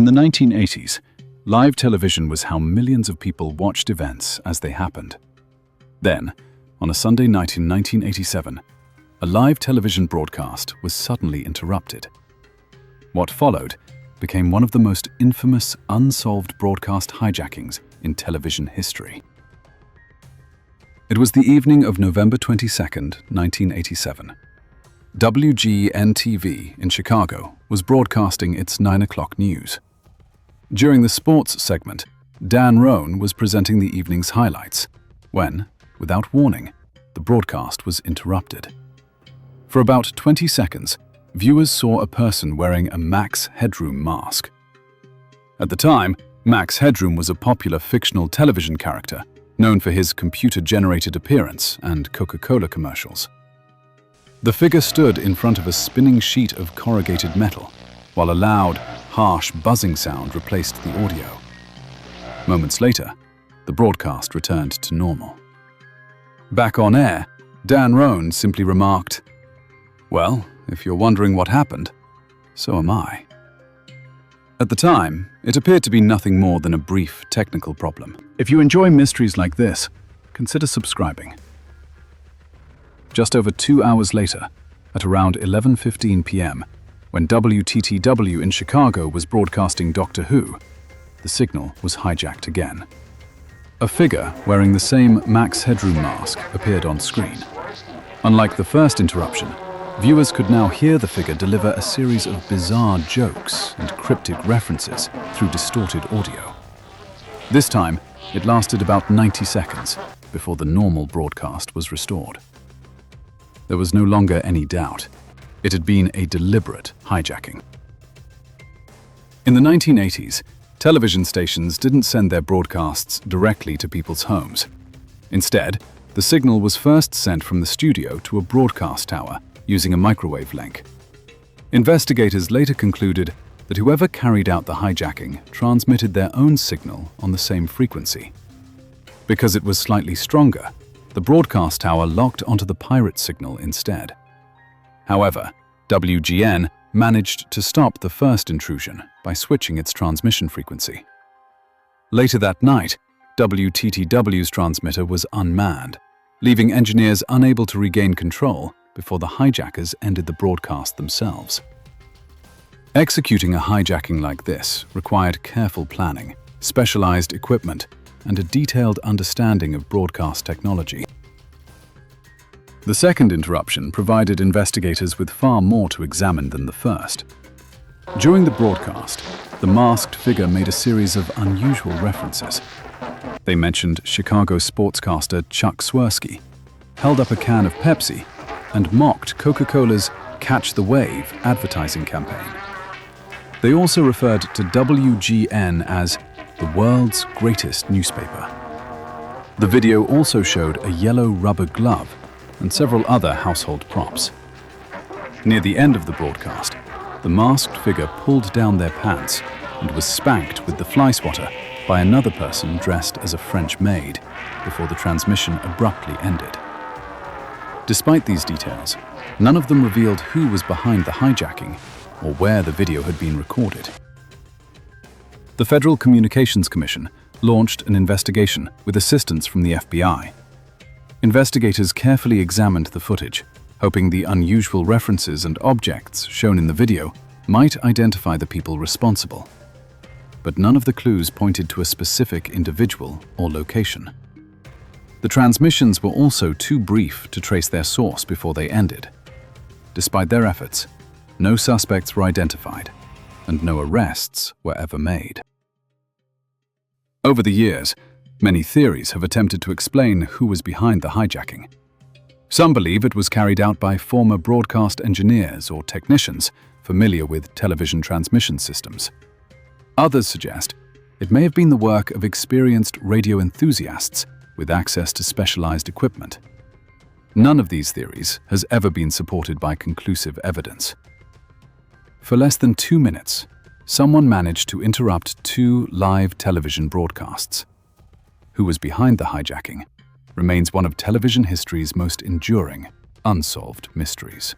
In the 1980s, live television was how millions of people watched events as they happened. Then, on a Sunday night in 1987, a live television broadcast was suddenly interrupted. What followed became one of the most infamous unsolved broadcast hijackings in television history. It was the evening of November 22, 1987. WGN-TV in Chicago was broadcasting its 9 o'clock news. During the sports segment, Dan Roan was presenting the evening's highlights when, without warning, the broadcast was interrupted. For about 20 seconds, viewers saw a person wearing a Max Headroom mask. At the time, Max Headroom was a popular fictional television character known for his computer-generated appearance and Coca-Cola commercials. The figure stood in front of a spinning sheet of corrugated metal, while a loud, harsh buzzing sound replaced the audio. Moments later, the broadcast returned to normal. Back on air, Dan Roan simply remarked, "Well, if you're wondering what happened, so am I." At the time, it appeared to be nothing more than a brief technical problem. If you enjoy mysteries like this, consider subscribing. Just over 2 hours later, at around 11:15 p.m., when WTTW in Chicago was broadcasting Doctor Who, the signal was hijacked again. A figure wearing the same Max Headroom mask appeared on screen. Unlike the first interruption, viewers could now hear the figure deliver a series of bizarre jokes and cryptic references through distorted audio. This time, it lasted about 90 seconds before the normal broadcast was restored. There was no longer any doubt. It had been a deliberate hijacking. In the 1980s, television stations didn't send their broadcasts directly to people's homes. Instead, the signal was first sent from the studio to a broadcast tower using a microwave link. Investigators later concluded that whoever carried out the hijacking transmitted their own signal on the same frequency. Because it was slightly stronger, the broadcast tower locked onto the pirate signal instead. However, WGN managed to stop the first intrusion by switching its transmission frequency. Later that night, WTTW's transmitter was unmanned, leaving engineers unable to regain control before the hijackers ended the broadcast themselves. Executing a hijacking like this required careful planning, specialized equipment, and a detailed understanding of broadcast technology. The second interruption provided investigators with far more to examine than the first. During the broadcast, the masked figure made a series of unusual references. They mentioned Chicago sportscaster Chuck Swirsky, held up a can of Pepsi, and mocked Coca-Cola's Catch the Wave advertising campaign. They also referred to WGN as the world's greatest newspaper. The video also showed a yellow rubber glove and several other household props. Near the end of the broadcast, the masked figure pulled down their pants and was spanked with the fly swatter by another person dressed as a French maid before the transmission abruptly ended. Despite these details, none of them revealed who was behind the hijacking or where the video had been recorded. The Federal Communications Commission launched an investigation with assistance from the FBI. Investigators carefully examined the footage, hoping the unusual references and objects shown in the video might identify the people responsible. But none of the clues pointed to a specific individual or location. The transmissions were also too brief to trace their source before they ended. Despite their efforts, no suspects were identified, and no arrests were ever made. Over the years, many theories have attempted to explain who was behind the hijacking. Some believe it was carried out by former broadcast engineers or technicians familiar with television transmission systems. Others suggest it may have been the work of experienced radio enthusiasts with access to specialized equipment. None of these theories has ever been supported by conclusive evidence. For less than 2 minutes, someone managed to interrupt 2 live television broadcasts. Who was behind the hijacking remains one of television history's most enduring, unsolved mysteries.